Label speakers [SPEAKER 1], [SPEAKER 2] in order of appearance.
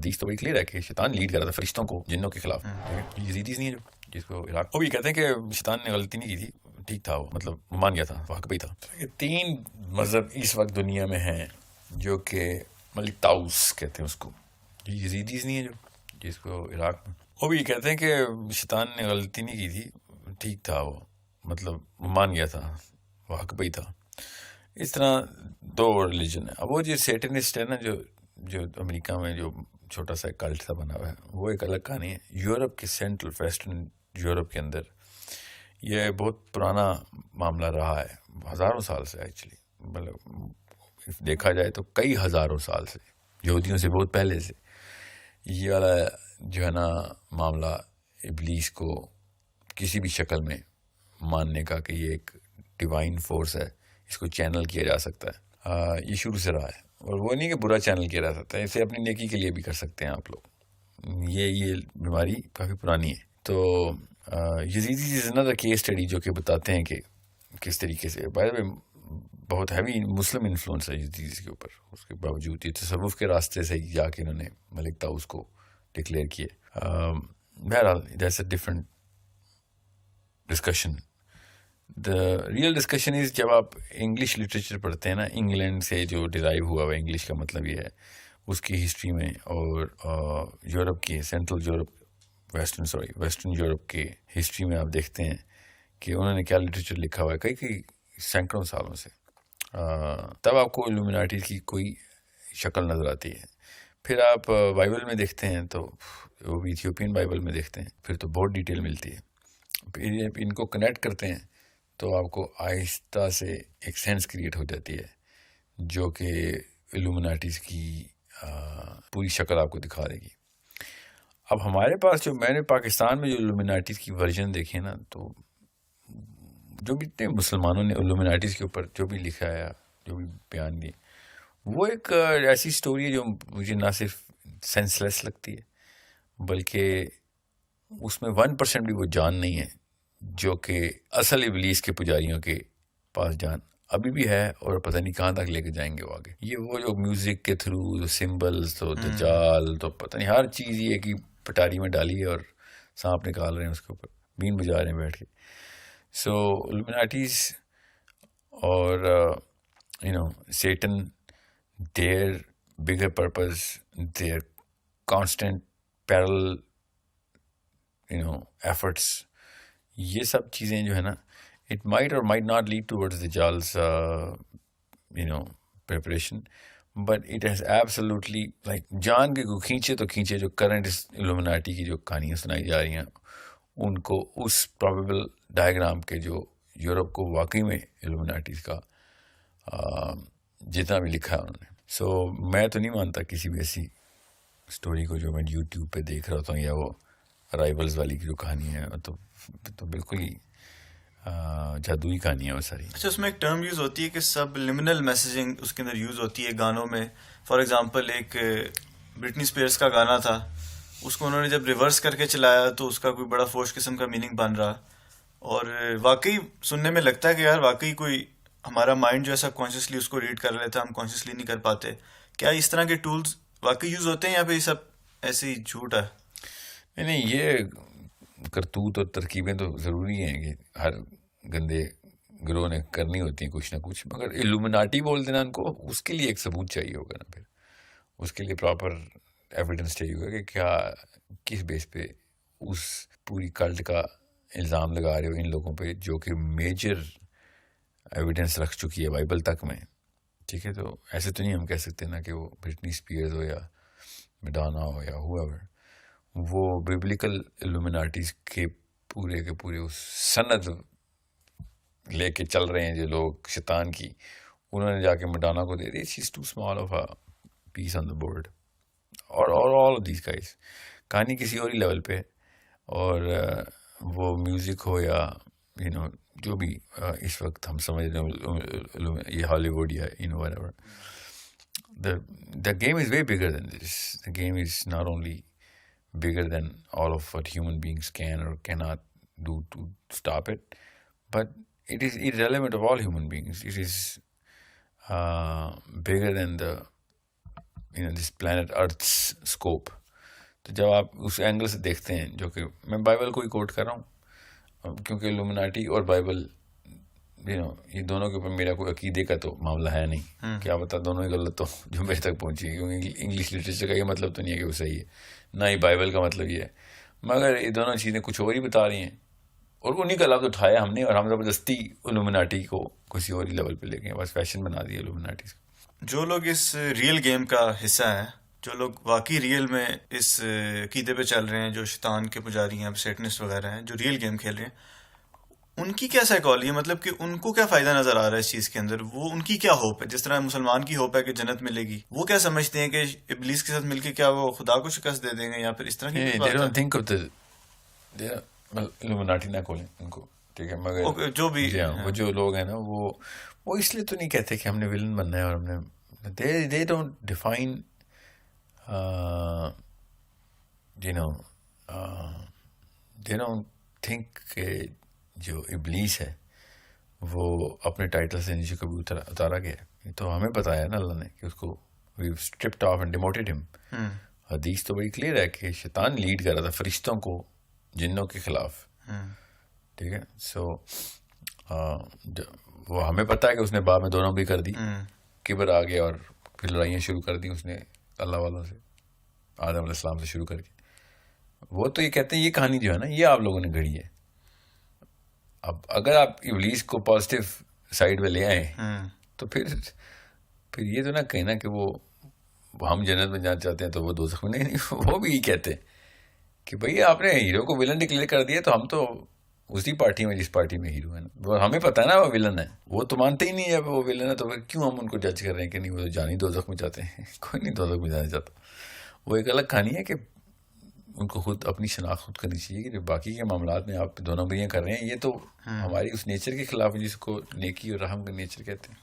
[SPEAKER 1] حدیث تو بڑی کلیئر ہے کہ شیطان لیڈ کر رہا تھا فرشتوں کو جنوں کے خلاف. یزیدیز نہیں ہے جو جس کو عراق وہ بھی کہتے ہیں کہ شیطان نے غلطی نہیں کی تھی, ٹھیک تھا وہ, مطلب مان گیا تھا, واقع بھی تھا. 3 مذہب اس وقت دنیا میں ہیں جو کہ ملک طاؤس کہتے ہیں اس کو. یزیدیز نہیں ہے جو جس کو عراق میں وہ بھی کہتے ہیں کہ شیطان نے غلطی نہیں کی تھی, ٹھیک تھا وہ, مطلب مان گیا تھا, واقع بھی تھا. اس طرح 2 ریلیجن ہیں. اب وہ جو سیٹنسٹ ہے نا جو امریکہ میں جو چھوٹا سا کلٹ سا بنا ہوا ہے, وہ ایک الگ کہانی ہے. یورپ کے سینٹرل ویسٹرن یورپ کے اندر یہ بہت پرانا معاملہ رہا ہے, ہزاروں سال سے ایکچولی, مطلب دیکھا جائے تو کئی ہزاروں سال سے, یہودیوں سے بہت پہلے سے یہ والا جو ہے نا معاملہ ابلیس کو کسی بھی شکل میں ماننے کا کہ یہ ایک ڈیوائن فورس ہے, اس کو چینل کیا جا سکتا ہے, یہ شروع سے رہا ہے. اور وہ نہیں کہ برا چینل کیا جا سکتا ہے, اسے اپنی نیکی کے لیے بھی کر سکتے ہیں آپ لوگ. یہ بیماری کافی پرانی ہے. تو یزیدی از another کیس اسٹڈی جو کہ بتاتے ہیں کہ کس طریقے سے بہت ہیوی مسلم انفلوئنس ہے یزیدیز کے اوپر. اس کے باوجود یہ تصوف کے راستے سے جا کے انہوں نے ملک طاؤس کو ڈکلیئر کیے. بہرحال that's a different discussion. The real discussion is جب آپ انگلش لٹریچر پڑھتے ہیں نا, انگلینڈ سے جو ڈرائیو ہوا ہوا انگلش کا مطلب یہ ہے, اس کی ہسٹری میں, اور یورپ کی سینٹرل یورپ ویسٹرن یورپ کی ہسٹری میں آپ دیکھتے ہیں کہ انہوں نے کیا لٹریچر لکھا ہوا ہے کئی سینکڑوں سالوں سے, تب آپ کو الومناٹی کی کوئی شکل نظر آتی ہے. پھر آپ بائبل میں دیکھتے ہیں تو وہ بھی ایتھیوپین بائبل میں دیکھتے ہیں, پھر تو بہت ڈیٹیل ملتی ہے. پھر ان کو کنیکٹ کرتے ہیں تو آپ کو آہستہ سے ایک سینس کریٹ ہو جاتی ہے جو کہ الومناٹیز کی پوری شکل آپ کو دکھا دے گی. اب ہمارے پاس جو میں نے پاکستان میں جو الومناٹیز کی ورژن دیکھے نا, تو جو بھی اتنے مسلمانوں نے الومناٹیز کے اوپر جو بھی لکھا ہے, جو بھی بیان دیے, وہ ایک ایسی سٹوری ہے جو مجھے نہ صرف سینس لیس لگتی ہے بلکہ اس میں 1% بھی وہ جان نہیں ہے جو کہ اصل ابلیس کے پجاریوں کے پاس جان ابھی بھی ہے, اور پتہ نہیں کہاں تک لے کے جائیں گے وہ آگے. یہ وہ جو میوزک کے تھرو سمبلز تو دجال تو پتہ نہیں ہر چیز یہ کہ پٹاری میں ڈالی ہے اور سانپ نکال رہے ہیں اس کے اوپر, بین بجا رہے ہیں بیٹھ کے. سو الومناٹیز اور Satan, their bigger purpose, their constant parallel efforts, یہ سب چیزیں جو ہے نا, it might or might not lead towards the Dajal's preparation, but it has absolutely like جان کے کو کھینچے تو کھینچے جو کرنٹ الومناٹی کی جو کہانیاں سنائی جا رہی ہیں ان کو اس پروبیبل ڈائیگرام کے جو یورپ کو واقعی میں الومناٹیز کا جتنا بھی لکھا ہے انہوں نے. سو میں تو نہیں مانتا کسی بھی ایسی اسٹوری کو جو میں یوٹیوب پہ دیکھ رہا ہوتا ہوں, یا وہ رائیولز والی کی جو کہانی ہے تو بالکل ہی جادوئی کہانی ہے وہ ساری.
[SPEAKER 2] اچھا, اس میں ایک ٹرم یوز ہوتی ہے کہ سب لمنل میسیجنگ اس کے اندر یوز ہوتی ہے گانوں میں. فار ایگزامپل ایک برٹنی اسپیئرس کا گانا تھا, اس کو انہوں نے جب ریورس کر کے چلایا تو اس کا کوئی بڑا فوش قسم کا میننگ بن رہا, اور واقعی سننے میں لگتا ہے کہ یار واقعی کوئی ہمارا مائنڈ جو ہے سب کانشیسلی اس کو ریڈ کر لیتا ہے, ہم کانشیسلی نہیں کر پاتے. کیا اس طرح کے ٹولز واقعی یوز ہوتے ہیں یا پھر یہ سب ایسے ہی جھوٹ ہے؟
[SPEAKER 1] نہیں, یہ کرتوت اور ترکیبیں تو ضروری ہیں کہ ہر گندے گروہ نے کرنی ہوتی ہیں کچھ نہ کچھ, مگر الومناٹی بول دینا ان کو, اس کے لیے ایک ثبوت چاہیے ہوگا نا, پھر اس کے لیے پراپر ایویڈنس چاہیے ہوگا کہ کیا کس بیس پہ اس پوری کلٹ کا الزام لگا رہے ہو ان لوگوں پہ جو کہ میجر ایویڈنس رکھ چکی ہے بائبل تک میں. ٹھیک ہے, تو ایسے تو نہیں ہم کہہ سکتے نا کہ وہ برٹنی اسپیئرز ہو یا میڈانا ہو یا whoever, وہ بیبلیکل الومناٹیز کے پورے اس سند لے کے چل رہے ہیں جو لوگ شیطان کی, انہوں نے جا کے میڈانا کو دے دی. she's too small of a piece on the board, اور all of these guys. کہانی کسی اور ہی لیول پہ, اور وہ میوزک ہو یا جو بھی اس وقت ہم سمجھ رہے ہیں یہ ہالی ووڈ یا whatever, the game is way bigger than this. The game is not only bigger than all of what human beings can or cannot do to stop it, but it is irrelevant of all human beings. It is bigger than the this planet earths scope. تو جب آپ اس angle سے دیکھتے ہیں، جو کہ میں Bible کو ہی کوٹ کر رہا ہوں، کیونکہ لومناٹی اور بائبل یہ دونوں کے اوپر میرا کوئی عقیدے کا تو معاملہ ہے نہیں، کیا بتا دونوں ہی غلط تو جو میرے تک پہنچی ہے، کیونکہ انگلش لٹریچر کا یہ مطلب تو نہیں ہے کہ وہ صحیح ہے، نہ ہی بائبل کا مطلب یہ ہے، مگر یہ دونوں چیزیں کچھ اور ہی بتا رہی ہیں، اور انہیں کا لفظ اٹھایا ہم نے، اور ہم زبردستی لومناٹی کو کسی اور ہی لیول پہ لے گئے، بس فیشن بنا دیا لومناٹی سے.
[SPEAKER 2] جو لوگ اس ریئل گیم کا حصہ ہیں، جو لوگ واقعی ریئل میں اس عقیدے پہ چل رہے ہیں، جو شیطان کے پجاری ہیں، سیٹنسٹ وغیرہ ہیں، جو ریئل گیم کھیل رہے ہیں، ان کی کیا سائیکالوجی ہے؟ مطلب کہ ان کو کیا فائدہ نظر آ رہا ہے اس چیز کے اندر؟ وہ ان کی کیا ہوپ ہے؟ جس طرح مسلمان کی ہوپ ہے کہ جنت ملے گی، وہ کیا سمجھتے ہیں کہ ابلیس کے ساتھ مل کے کیا وہ خدا کو شکست دے دیں گے، یا پھر اس طرح کی بات ہے؟
[SPEAKER 1] لومناٹی نہ کھولیں ان کو، ٹھیک ہے، مگر
[SPEAKER 2] جو بھی
[SPEAKER 1] وہ جو لوگ ہیں نا، وہ اس لیے تو نہیں کہتے کہ ہم نے ولن بننا ہے، اور ہم نے they don't define they don't think کہ جو ابلیس ہے وہ اپنے ٹائٹل سے نیچے کبھی اتارا گیا ہے. یہ تو ہمیں پتا ہے نا اللہ نے کہ اس کو we've stripped off and demoted him. حدیث تو بڑی کلیئر ہے کہ شیطان لیڈ کر رہا تھا فرشتوں کو جنوں کے خلاف، ٹھیک ہے. سو وہ ہمیں پتا ہے کہ اس نے بعد میں دونوں بھی کر دی، کبر آ گیا اور پھر لڑائیاں شروع کر دی اس نے اللہ والوں سے، آدم علیہ السلام سے شروع کر کے. وہ تو یہ کہتے ہیں یہ کہانی جو ہے نا یہ آپ لوگوں نے گھڑی ہے. اب اگر آپ ابلیس کو پازیٹیو سائڈ پہ لے آئے تو پھر یہ تو نہ کہیں نا کہ وہ ہم جنت میں جانا چاہتے ہیں تو وہ دوزخ میں. نہیں، وہ بھی یہ کہتے ہیں کہ بھئی آپ نے ہیرو کو ولن ڈکلیئر کر دیا تو ہم تو اسی پارٹی میں جس پارٹی میں ہیرو ہے نا، وہ ہمیں پتہ ہے نا وہ ولن ہے. وہ تو مانتے ہی نہیں ہے وہ ولن ہے، تو پھر کیوں ہم ان کو جج کر رہے ہیں کہ نہیں وہ تو جانی دوزخ میں جاتے ہیں. کوئی نہیں دوزخ میں جانا چاہتا. وہ ایک الگ کہانی ہے کہ ان کو خود اپنی شناخت خود کرنی چاہیے کہ جو باقی کے معاملات میں آپ دونوں بریاں کر رہے ہیں یہ تو ہماری اس نیچر کے خلاف ہے جس کو نیکی اور رحم کا نیچر کہتے ہیں.